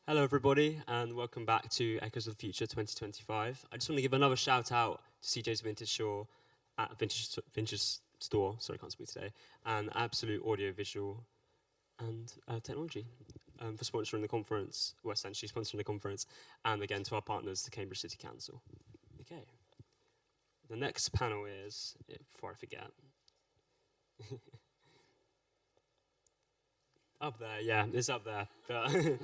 Hello, everybody, and welcome back to Echoes of the Future 2025. I just want to give another shout out to CJ's Vintage Store at Vintage Store. Sorry, can't speak today. And Absolute Audio Visual and Technology for sponsoring the conference. Well, essentially sponsoring the conference, and again to our partners, the Cambridge City Council. Okay. The next panel is, before I forget. Up there, yeah, it's up there. But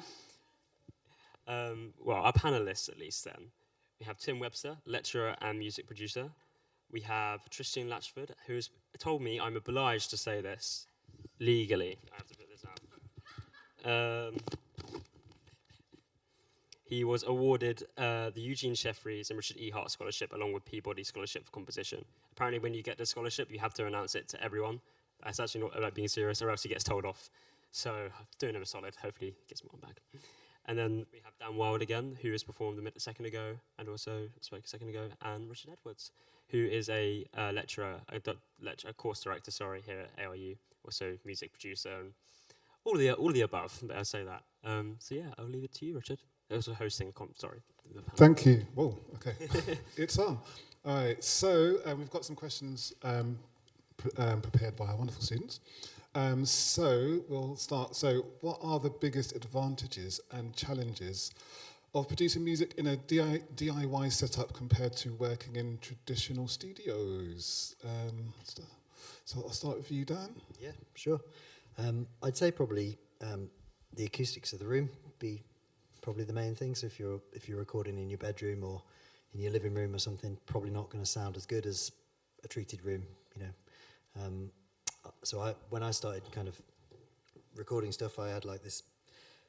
well, our panelists at least then. We have Tim Webster, lecturer and music producer. We have Tristan Latchford, who's told me I'm obliged to say this legally. I have to put this out. He was awarded the Eugene Sheffries and Richard E. Hart Scholarship along with Peabody Scholarship for Composition. Apparently when you get the scholarship, you have to announce it to everyone. That's actually not about being serious, or else he gets told off. So doing him a solid, hopefully he gets one back. And then we have Dan Wilde again, who has performed a minute a second ago, and also spoke a second ago, and Richard Edwards, who is a lecturer, a course director, here at ARU, also music producer, and all of the above. But I'll say that. So yeah, I'll leave it to you, Richard. Also hosting. Thank you. Whoa. Okay, it's on. All right. So we've got some questions prepared by our wonderful students. So we'll start. So what are the biggest advantages and challenges of producing music in a DIY setup compared to working in traditional studios? So I'll start with you, Dan. Yeah, sure. I'd say probably the acoustics of the room be probably the main thing. So if you're recording in your bedroom or in your living room or something, probably not going to sound as good as a treated room, you know. So when I started kind of recording stuff, I had like this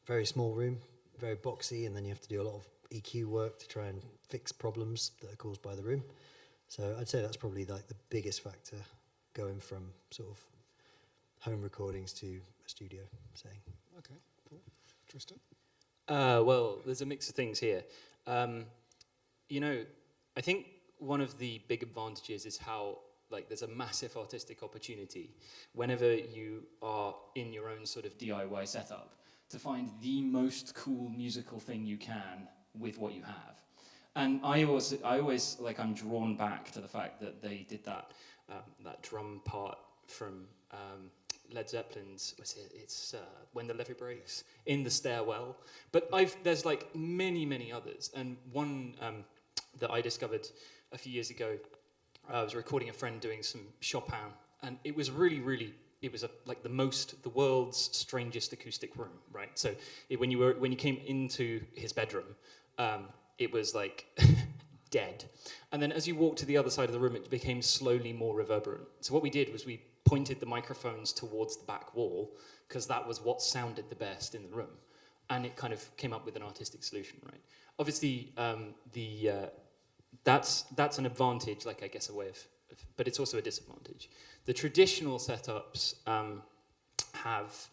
very small room, very boxy, and then you have to do a lot of EQ work to try and fix problems that are caused by the room. So I'd say that's probably like the biggest factor going from sort of home recordings to a studio setting. Okay, cool. Tristan? Well, there's a mix of things here. You know, I think one of the big advantages is how there's a massive artistic opportunity whenever you are in your own sort of DIY setup to find the most cool musical thing you can with what you have. And I always I'm drawn back to the fact that they did that drum part from Led Zeppelin's, it's When the Levee Breaks, in the stairwell. But there's many others, and one that I discovered a few years ago. I was recording a friend doing some Chopin, and it was really, it was the world's strangest acoustic room, right? So when you came into his bedroom, it was dead. And then as you walked to the other side of the room, it became slowly more reverberant. So what we did was we pointed the microphones towards the back wall, because that was what sounded the best in the room. And it kind of came up with an artistic solution, right? Obviously, that's an advantage, I guess a way of, but it's also a disadvantage. The traditional setups have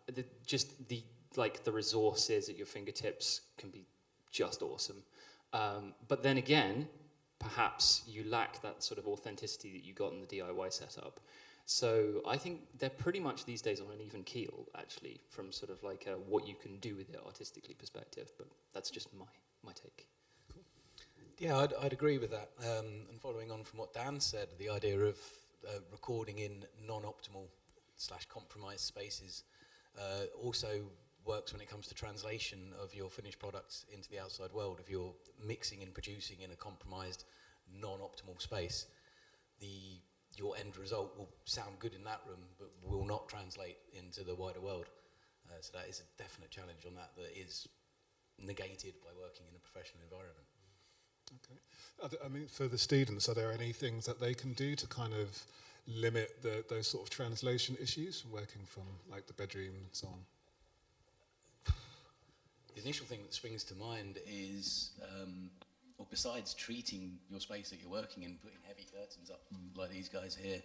the resources at your fingertips can be just awesome. But then again, perhaps you lack that sort of authenticity that you got in the DIY setup. So I think they're pretty much these days on an even keel, actually, from sort of what you can do with it artistically perspective. But that's just my take. Yeah, I'd agree with that. And following on from what Dan said, the idea of recording in non-optimal / compromised spaces also works when it comes to translation of your finished products into the outside world. If you're mixing and producing in a compromised, non-optimal space, your end result will sound good in that room, but will not translate into the wider world. So that is a definite challenge on that is negated by working in a professional environment. Okay. I mean, for the students, are there any things that they can do to kind of limit those sort of translation issues from working from the bedroom and so on? The initial thing that springs to mind is, or besides treating your space that you're working in, putting heavy curtains up like these guys here,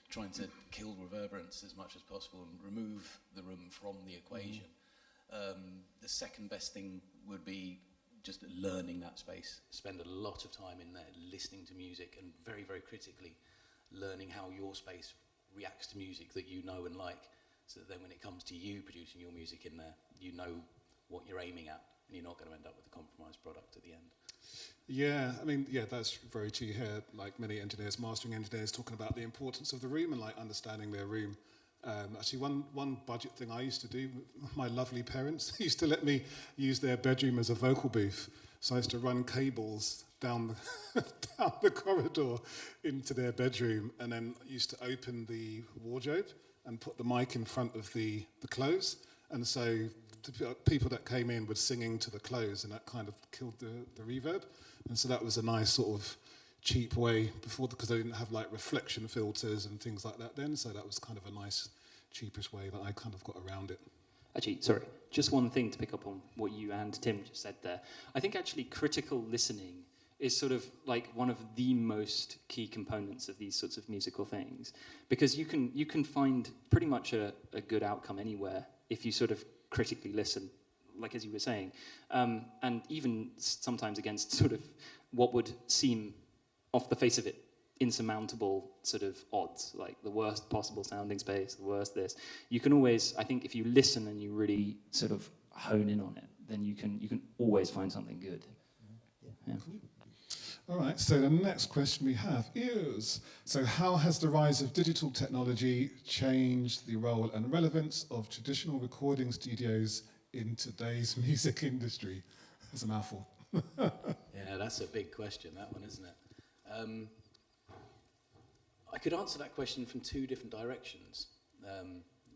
trying to kill reverberance as much as possible and remove the room from the equation. The second best thing would be just learning that space. Spend a lot of time in there listening to music and very, very critically learning how your space reacts to music that you know and like, so that then when it comes to you producing your music in there, you know what you're aiming at, and you're not going to end up with a compromised product at the end. Yeah, I mean, yeah, that's very true. You hear like many engineers, mastering engineers, talking about the importance of the room and like understanding their room. Actually, one budget thing I used to do, my lovely parents used to let me use their bedroom as a vocal booth. So I used to run cables down the, down the corridor into their bedroom, and then used to open the wardrobe and put the mic in front of the clothes. And so the people that came in were singing to the clothes, and that kind of killed the reverb. And so that was a nice sort of cheap way before, because they didn't have like reflection filters and things like that then. So that was kind of a nice, cheapish way that I kind of got around it. Actually, sorry, just one thing to pick up on what you and Tim just said there. I think actually critical listening is sort of like one of the most key components of these sorts of musical things, because you can find pretty much a good outcome anywhere if you sort of critically listen, like as you were saying, and even sometimes against sort of what would seem off the face of it insurmountable sort of odds, like the worst possible sounding space, the worst this. You can always, I think, if you listen and you really sort of hone in on it, then you can always find something good. Yeah. All right, so the next question we have is, so how has the rise of digital technology changed the role and relevance of traditional recording studios in today's music industry? That's a mouthful. Yeah, that's a big question, that one, isn't it? I could answer that question from two different directions,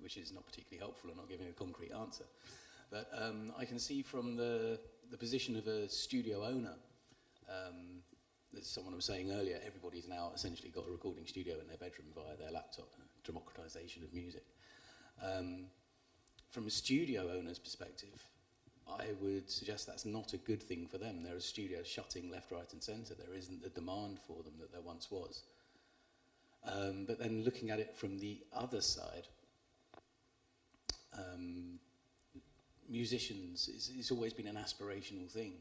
which is not particularly helpful and not giving a concrete answer. But I can see from the position of a studio owner, as someone was saying earlier, everybody's now essentially got a recording studio in their bedroom via their laptop, democratization of music. From a studio owner's perspective, I would suggest that's not a good thing for them. There are studios shutting left, right and centre. There isn't the demand for them that there once was. But then looking at it from the other side, musicians, it's always been an aspirational thing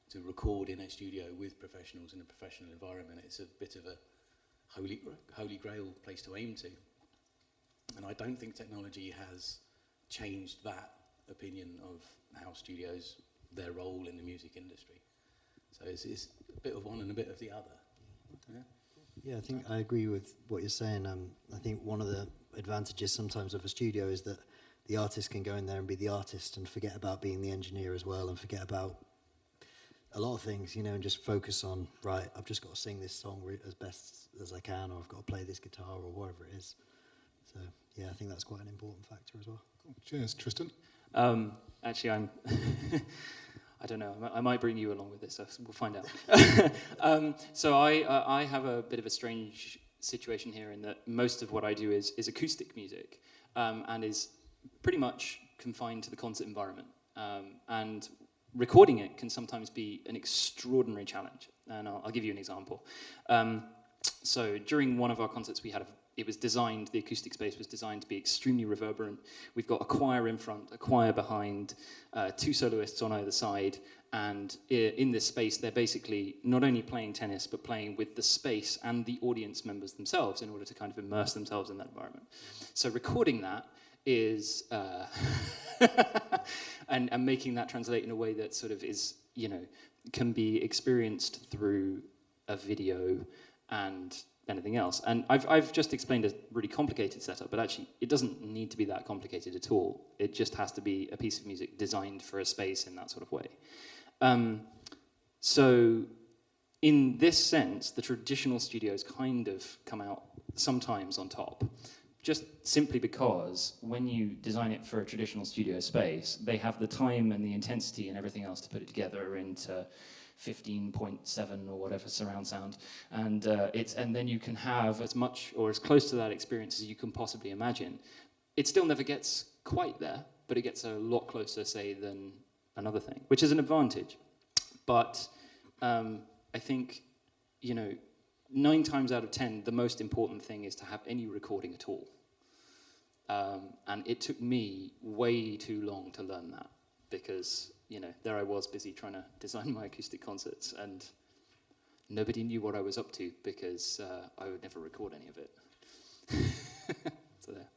to record in a studio with professionals in a professional environment. It's a bit of a holy grail place to aim to. And I don't think technology has changed that opinion of how studios, their role in the music industry. So it's a bit of one and a bit of the other. Yeah. Yeah, I think I agree with what you're saying. I think one of the advantages sometimes of a studio is that the artist can go in there and be the artist and forget about being the engineer as well, and forget about a lot of things, you know, and just focus on, right, I've just got to sing this song as best as I can, or I've got to play this guitar, or whatever it is. So, yeah, I think that's quite an important factor as well. Cool. Cheers, Tristan. Actually, I'm... I don't know. I might bring you along with this. So we'll find out. So I have a bit of a strange situation here in that most of what I do is acoustic music, and is pretty much confined to the concert environment. And recording it can sometimes be an extraordinary challenge. And I'll give you an example. So during one of our concerts, it was designed, the acoustic space was designed to be extremely reverberant. We've got a choir in front, a choir behind, two soloists on either side, and in this space they're basically not only playing tennis but playing with the space and the audience members themselves in order to kind of immerse themselves in that environment. So recording that is, and making that translate in a way that sort of is, you know, can be experienced through a video and anything else. And I've just explained a really complicated setup, but actually it doesn't need to be that complicated at all. It just has to be a piece of music designed for a space in that sort of way. So in this sense, the traditional studios kind of come out sometimes on top, just simply because when you design it for a traditional studio space, they have the time and the intensity and everything else to put it together into 15.7 or whatever surround sound, and then you can have as much or as close to that experience as you can possibly imagine. It still never gets quite there, but it gets a lot closer, say, than another thing, which is an advantage. But I think, you know, 9 times out of 10, the most important thing is to have any recording at all. And it took me way too long to learn that, because, you know, there I was busy trying to design my acoustic concerts, and nobody knew what I was up to because I would never record any of it. So there.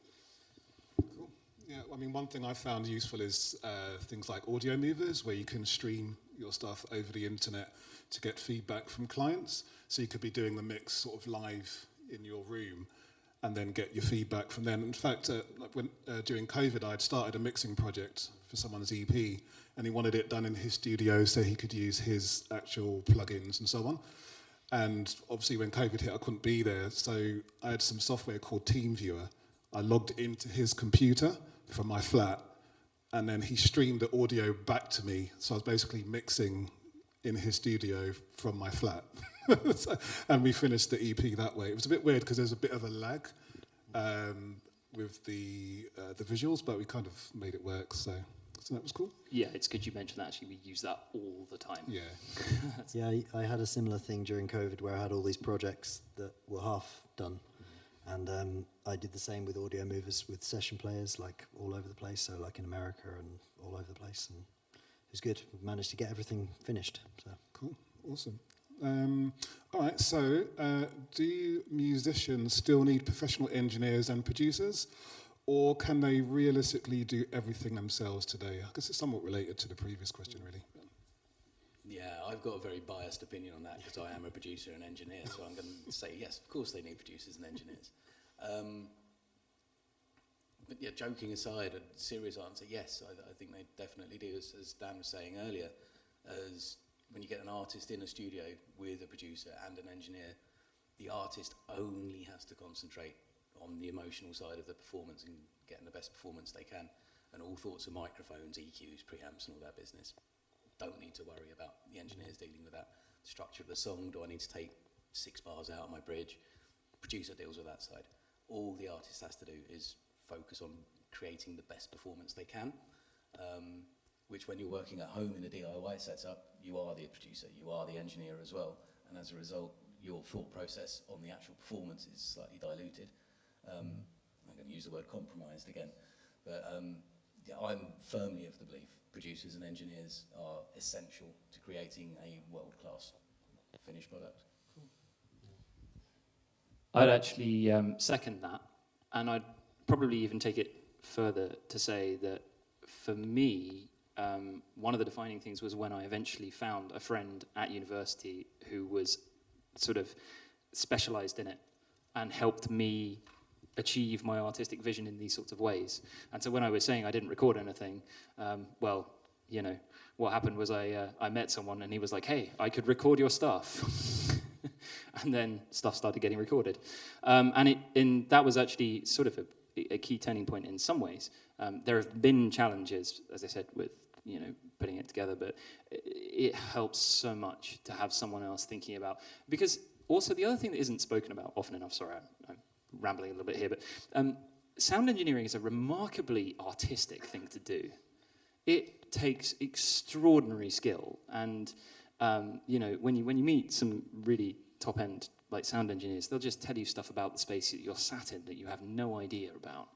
Cool. Yeah, I mean, one thing I found useful is things like audio movers, where you can stream your stuff over the internet to get feedback from clients. So you could be doing the mix sort of live in your room and then get your feedback from them. In fact, during COVID, I'd started a mixing project for someone's EP, and he wanted it done in his studio so he could use his actual plugins and so on. And obviously when COVID hit, I couldn't be there. So I had some software called TeamViewer. I logged into his computer from my flat, and then he streamed the audio back to me. So I was basically mixing in his studio from my flat. And we finished the EP that way. It was a bit weird because there's a bit of a lag with the visuals, but we kind of made it work. So that was cool. Yeah, it's good you mentioned that. Actually, we use that all the time. Yeah. Yeah, I had a similar thing during COVID where I had all these projects that were half done. And I did the same with audio movers with session players, like all over the place. So like in America and all over the place. And it was good. We managed to get everything finished. So Cool. Awesome. All right, so do musicians still need professional engineers and producers, or can they realistically do everything themselves today? I guess it's somewhat related to the previous question, really. Yeah, I've got a very biased opinion on that because I am a producer and engineer, so I'm going to say yes, of course they need producers and engineers. But yeah, joking aside, a serious answer, yes, I think they definitely do. As Dan was saying earlier, as when you get an artist in a studio with a producer and an engineer, the artist only has to concentrate on the emotional side of the performance and getting the best performance they can. And all thoughts of microphones, EQs, preamps and all that business. Don't need to worry about the engineers dealing with that. The structure of the song, do I need to take 6 bars out of my bridge? Producer deals with that side. All the artist has to do is focus on creating the best performance they can, which when you're working at home in a DIY setup, you are the producer, you are the engineer as well, and as a result, your thought process on the actual performance is slightly diluted. I'm going to use the word compromised again, but yeah, I'm firmly of the belief producers and engineers are essential to creating a world-class finished product. I'd actually second that, and I'd probably even take it further to say that for me, one of the defining things was when I eventually found a friend at university who was sort of specialized in it and helped me achieve my artistic vision in these sorts of ways. And so when I was saying I didn't record anything, well, you know, what happened was I met someone and he was like, hey, I could record your stuff. And then stuff started getting recorded. And that was actually sort of a key turning point in some ways. There have been challenges, as I said, with, you know, putting it together, but it helps so much to have someone else thinking about, because also the other thing that isn't spoken about often enough, sorry, I'm rambling a little bit here, but sound engineering is a remarkably artistic thing to do. It takes extraordinary skill, and you know, when you meet some really top-end like sound engineers, they'll just tell you stuff about the space that you're sat in that you have no idea about.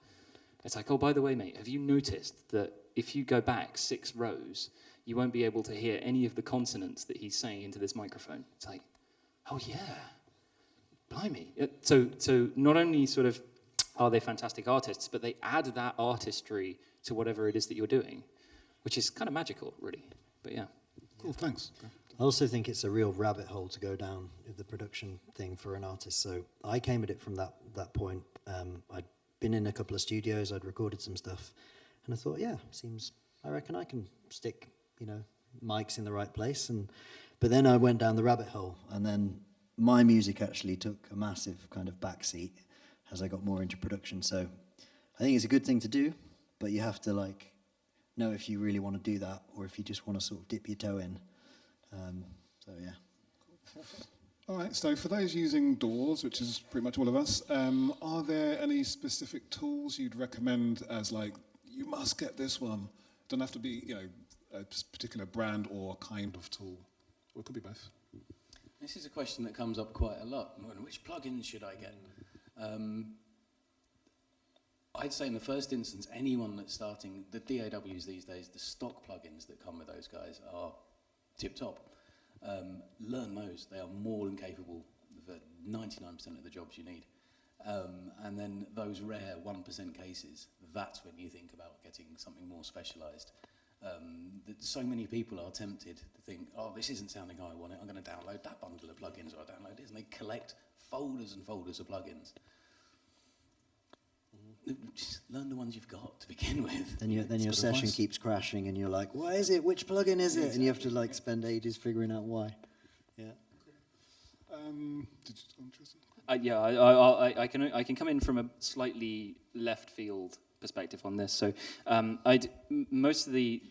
It's like, oh, by the way, mate, have you noticed that if you go back 6 rows, you won't be able to hear any of the consonants that he's saying into this microphone? It's like, oh yeah, blimey. So not only sort of are they fantastic artists, but they add that artistry to whatever it is that you're doing, which is kind of magical, really. But yeah. Cool, thanks. I also think it's a real rabbit hole to go down with the production thing for an artist. So I came at it from that point. I'd been in a couple of studios, I'd recorded some stuff, and I thought, yeah, I reckon I can stick, you know, mics in the right place. But then I went down the rabbit hole, and then my music actually took a massive kind of backseat as I got more into production. So I think it's a good thing to do, but you have to like know if you really want to do that, or if you just want to sort of dip your toe in. So yeah. All right, so for those using DAWs, which is pretty much all of us, are there any specific tools you'd recommend as like, you must get this one? Don't have to be, you know, a particular brand or kind of tool, or it could be both. This is a question that comes up quite a lot. Which plugins should I get? I'd say in the first instance, anyone that's starting, the DAWs these days, the stock plugins that come with those guys are tip-top. Learn those. They are more than capable for 99% of the jobs you need. And then those rare 1% cases, that's when you think about getting something more specialised. So many people are tempted to think, oh, this isn't sounding how I want it, I'm going to download that bundle of plugins, or I download this, and they collect folders and folders of plugins. Just learn the ones you've got to begin with. Then your session advice. keeps crashing, and you're like, "What is it? Which plugin is it?" And you have to like spend ages figuring out why. Yeah. Did you go on, Tristan? Yeah, I can come in from a slightly left field perspective on this. So most of the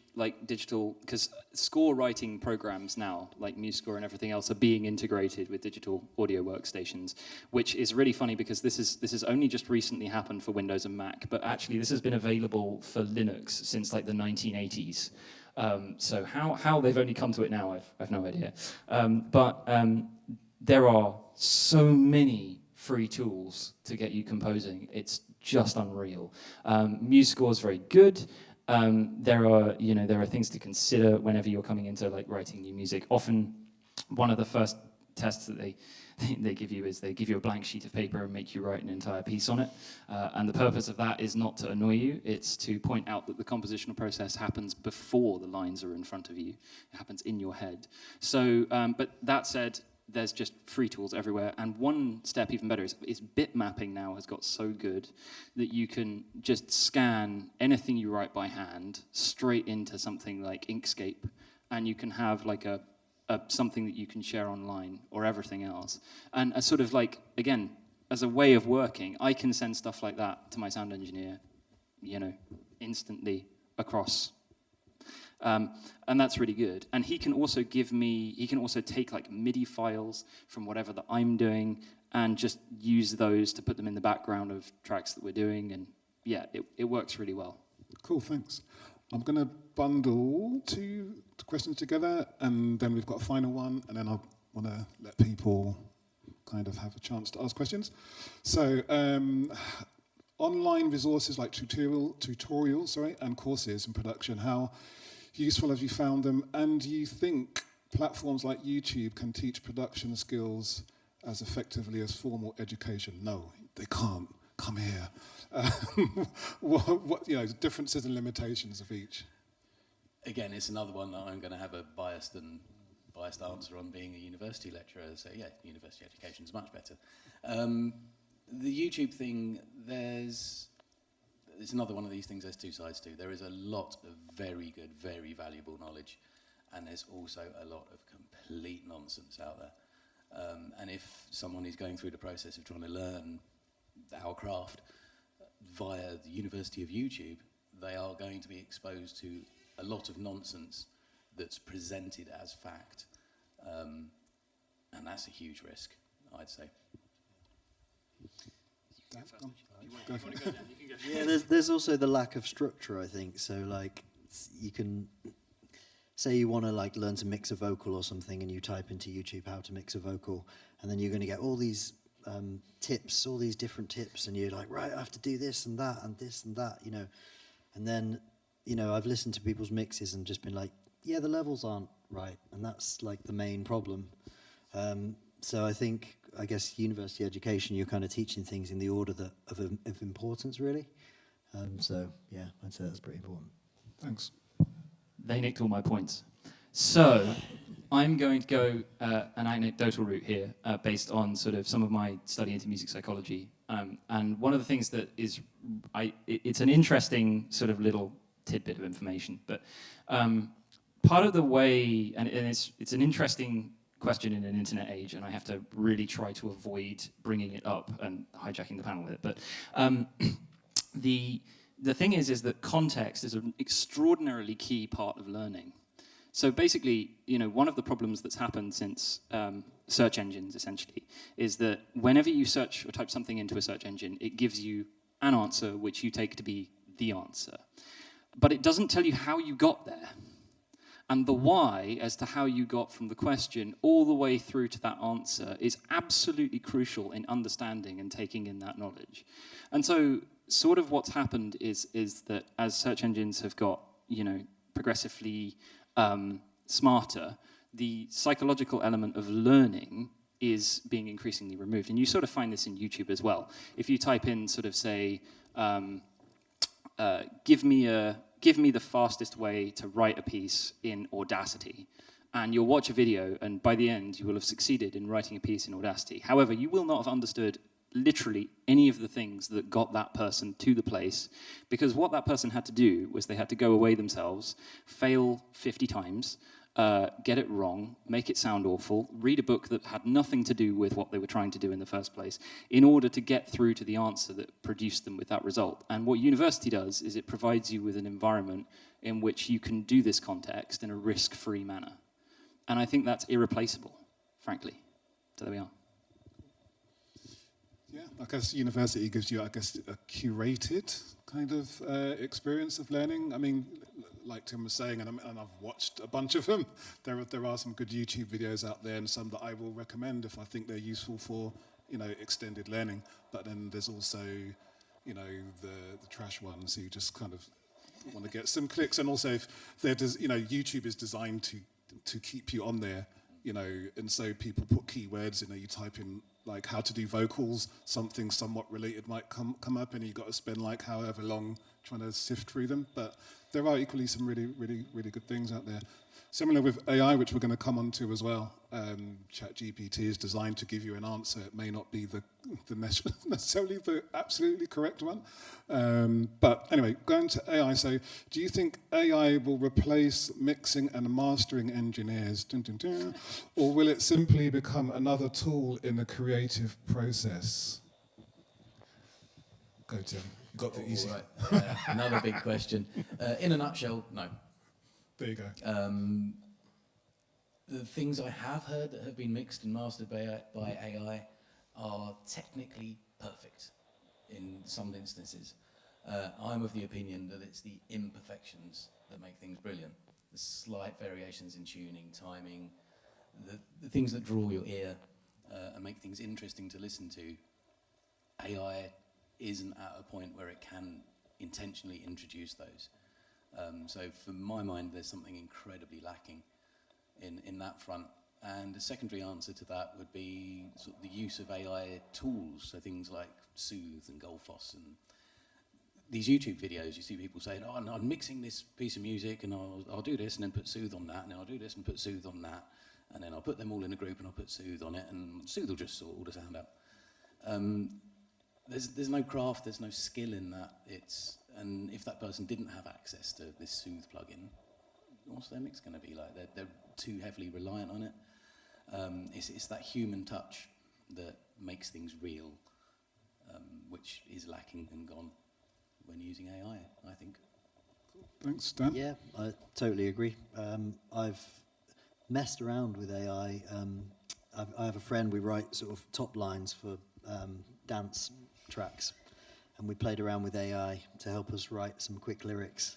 digital, because score writing programs now, like MuseScore and everything else, are being integrated with digital audio workstations, which is really funny because this has only just recently happened for Windows and Mac, but actually this has been available for Linux since like the 1980s. So how they've only come to it now, I've no idea. But there are so many free tools to get you composing. It's just unreal. MuseScore is very good. There are things to consider whenever you're coming into writing new music. Often, one of the first tests that they give you is they give you a blank sheet of paper and make you write an entire piece on it. And the purpose of that is not to annoy you. It's to point out that the compositional process happens before the lines are in front of you. It happens in your head. So, but that said, there's just free tools everywhere. And one step even better is bit mapping now has got so good that you can just scan anything you write by hand straight into something like Inkscape, and you can have a something that you can share online or everything else. And a sort of again, as a way of working, I can send stuff like that to my sound engineer, instantly across. And that's really good. And he can also take MIDI files from whatever that I'm doing and just use those to put them in the background of tracks that we're doing. And yeah, it works really well. Cool, thanks. I'm going to bundle two questions together, and then we've got a final one, and then I want to let people kind of have a chance to ask questions. So, online resources like tutorials, and courses in production, how useful have you found them? And do you think platforms like YouTube can teach production skills as effectively as formal education? No, they can't. Come here. What differences and limitations of each? Again, it's another one that I'm going to have a biased answer on, being a university lecturer. So yeah, university education is much better. The YouTube thing, it's another one of these things there's two sides to. There is a lot of very good, very valuable knowledge, and there's also a lot of complete nonsense out there. And if someone is going through the process of trying to learn our craft via the University of YouTube, they are going to be exposed to a lot of nonsense that's presented as fact. And that's a huge risk, I'd say. Yeah, there's also the lack of structure, I think. So you can say you want to learn to mix a vocal or something, and you type into YouTube how to mix a vocal, and then you're going to get all these tips, all these different tips, and you're like, right, I have to do this and that and this and that, and then I've listened to people's mixes and just been like, yeah, the levels aren't right, and that's the main problem. So I guess university education, you're kind of teaching things in the order of importance, really. So yeah, I'd say that's pretty important. Thanks. They nicked all my points. So I'm going to go an anecdotal route here, based on sort of some of my study into music psychology. And one of the things that is, it's an interesting sort of little tidbit of information, but part of the way, and it's an interesting question in an internet age, and I have to really try to avoid bringing it up and hijacking the panel with it. But the thing is that context is an extraordinarily key part of learning. So basically, one of the problems that's happened since search engines, essentially, is that whenever you search or type something into a search engine, it gives you an answer which you take to be the answer. But it doesn't tell you how you got there. And the why as to how you got from the question all the way through to that answer is absolutely crucial in understanding and taking in that knowledge. And so sort of what's happened is that as search engines have got, progressively smarter, the psychological element of learning is being increasingly removed. And you sort of find this in YouTube as well. If you type in sort of say, give me the fastest way to write a piece in Audacity, and you'll watch a video, and by the end you will have succeeded in writing a piece in Audacity. However, you will not have understood literally any of the things that got that person to the place, because what that person had to do was they had to go away themselves, fail 50 times, get it wrong, make it sound awful, read a book that had nothing to do with what they were trying to do in the first place, in order to get through to the answer that produced them with that result. And what university does is it provides you with an environment in which you can do this context in a risk-free manner. And I think that's irreplaceable, frankly. So there we are. Yeah, I guess university gives you, a curated kind of experience of learning. I mean, like Tim was saying, and I've watched a bunch of them. There are some good YouTube videos out there, and some that I will recommend if I think they're useful for, extended learning. But then there's also, the trash ones who just kind of want to get some clicks, and also if they're, YouTube is designed to keep you on there, and so people put keywords, you type in like how to do vocals, something somewhat related might come up, and you've got to spend like however long trying to sift through them. But there are equally some really, really, really good things out there. Similar with AI, which we're going to come on to as well. ChatGPT is designed to give you an answer. It may not be the necessarily the absolutely correct one. But anyway, going to AI. So do you think AI will replace mixing and mastering engineers? Dun, dun, dun, or will it simply become another tool in the creative process? Go, Tim. You got the easy. Right. Another big question. In a nutshell, no. There you go. The things I have heard that have been mixed and mastered by AI are technically perfect in some instances. I'm of the opinion that it's the imperfections that make things brilliant. The slight variations in tuning, timing, the things that draw your ear and make things interesting to listen to. AI isn't at a point where it can intentionally introduce those. So for my mind, there's something incredibly lacking in that front. And a secondary answer to that would be sort of the use of AI tools, so things like Soothe and Golfos and these YouTube videos. You see people saying, "Oh, no, I'm mixing this piece of music, and I'll do this, and then put Soothe on that, and then I'll do this and put Soothe on that, and then I'll put them all in a group, and I'll put Soothe on it, and Soothe will just sort all the sound out." There's no craft, there's no skill in that. And if that person didn't have access to this Soothe plugin, what's their mix going to be like? They're too heavily reliant on it. It's that human touch that makes things real, which is lacking and gone when using AI, I think. Thanks, Dan. Yeah, I totally agree. I've messed around with AI. I have a friend, we write sort of top lines for dance tracks, and we played around with AI to help us write some quick lyrics.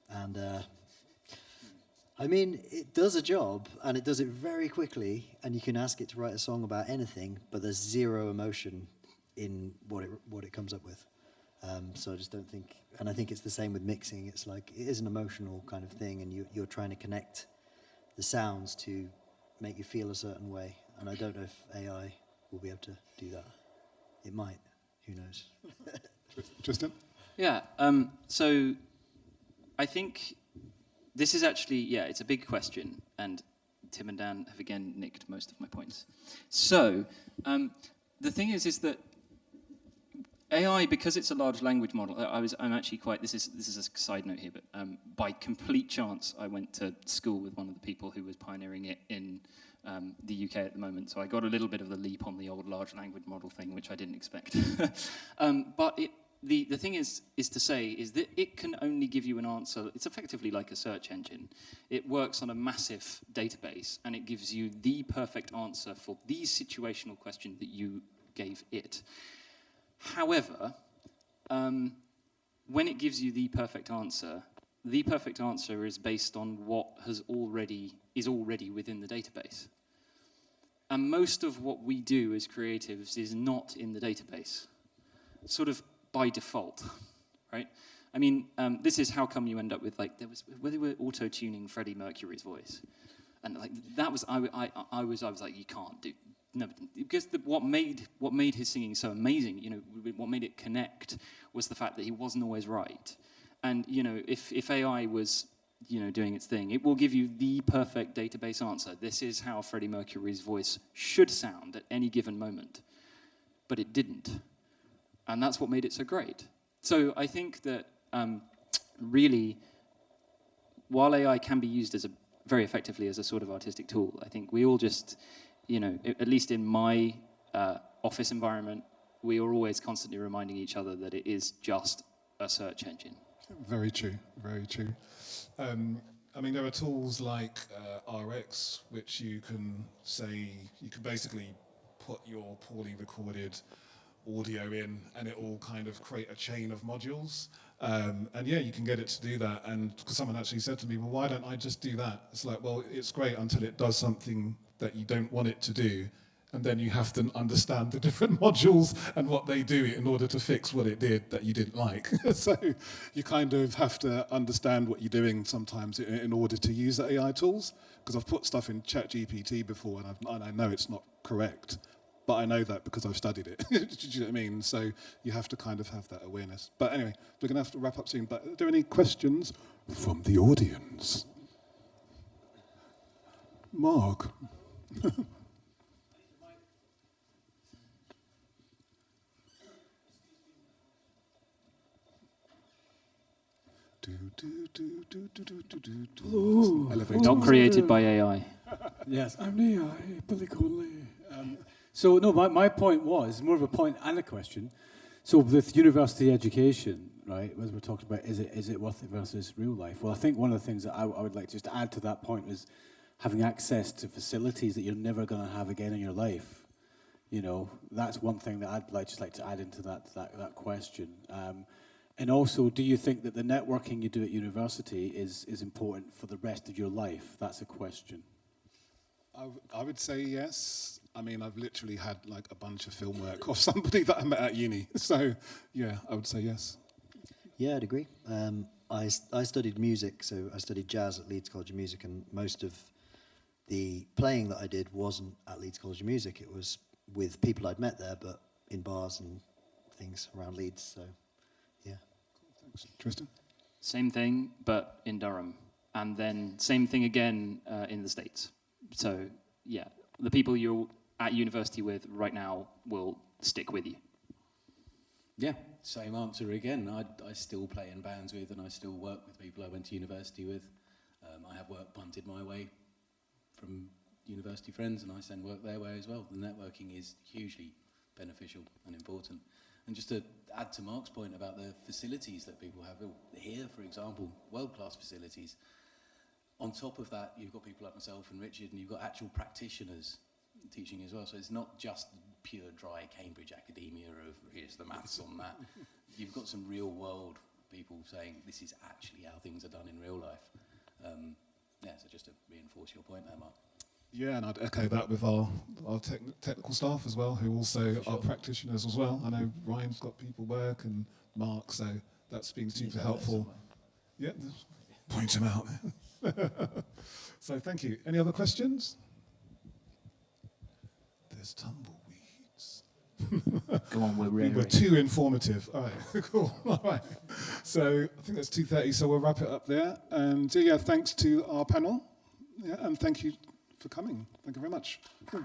And I mean, it does a job, and it does it very quickly, and you can ask it to write a song about anything, but there's zero emotion in what it comes up with. So I just don't think, and I think it's the same with mixing. It's like, it is an emotional kind of thing, and you're trying to connect the sounds to make you feel a certain way. And I don't know if AI will be able to do that. It might. Who knows? Tristan? Yeah, so I think this is actually, it's a big question, and Tim and Dan have again nicked most of my points. So the thing is that AI, because it's a large language model, I'm actually quite, this is a side note here, but by complete chance, I went to school with one of the people who was pioneering it in the UK at the moment, so I got a little bit of the leap on the old large language model thing, which I didn't expect. But the thing is to say that it can only give you an answer. It's effectively like a search engine. It works on a massive database, and it gives you the perfect answer for the situational question that you gave it. However, when it gives you the perfect answer is based on what is already within the database. And most of what we do as creatives is not in the database, sort of by default, right? I mean, this is how come you end up with, like, they were auto-tuning Freddie Mercury's voice. And like that was, I was like, you can't do, no, because what made his singing so amazing, you know, what made it connect was the fact that he wasn't always right. And, you know, if AI was, you know, doing its thing, it will give you the perfect database answer. This is how Freddie Mercury's voice should sound at any given moment. But it didn't. And that's what made it so great. So I think that really, while AI can be used as very effectively as a sort of artistic tool, I think we all just, you know, at least in my office environment, we are always constantly reminding each other that it is just a search engine. Very true, very true. I mean, there are tools like RX, which you can basically put your poorly recorded audio in, and it will kind of create a chain of modules. And yeah, you can get it to do that. And someone actually said to me, well, why don't I just do that? It's like, well, it's great until it does something that you don't want it to do. And then you have to understand the different modules and what they do in order to fix what it did that you didn't like. So you kind of have to understand what you're doing sometimes in order to use the AI tools. Because I've put stuff in ChatGPT before and I know it's not correct. But I know that because I've studied it. Do you know what I mean? So you have to kind of have that awareness. But anyway, we're going to have to wrap up soon. But are there any questions from the audience? Mark? Not created by AI. Yes, I'm the AI, Billy Conley. So no, my point was more of a point and a question. So with university education, right, as we're talking about, is it worth it versus real life? Well, I think one of the things that I would like just to add to that point is having access to facilities that you're never going to have again in your life. You know, that's one thing that I'd just like to add into that question. And also, do you think that the networking you do at university is important for the rest of your life? That's a question. I would say yes. I mean, I've literally had like a bunch of film work off somebody that I met at uni. So, yeah, I would say yes. Yeah, I'd agree. I studied music, so I studied jazz at Leeds College of Music, and most of the playing that I did wasn't at Leeds College of Music. It was with people I'd met there, but in bars and things around Leeds, so yeah. Thanks. Tristan? Same thing, but in Durham. And then same thing again in the States. So, yeah, the people you're at university with right now will stick with you. Yeah, same answer again. I still play in bands with, and I still work with people I went to university with. I have work punted my way from university friends, and I send work their way as well. The networking is hugely beneficial and important. And just to add to Mark's point about the facilities that people have here, for example, world-class facilities. On top of that, you've got people like myself and Richard, and you've got actual practitioners teaching as well. So it's not just pure dry Cambridge academia of here's the maths on that. You've got some real world people saying this is actually how things are done in real life. So just to reinforce your point there, Mark. Yeah, and I'd echo that with our technical staff as well, who also are practitioners as well. I know Ryan's got people work and Mark, so that's been super helpful. Yeah, point him out. So thank you. Any other questions? There's tumbleweeds. Go on, We were too informative. All right, cool. All right. So I think that's 2:30, so we'll wrap it up there. And yeah, thanks to our panel. Yeah, and thank you for coming. Thank you very much. Cool.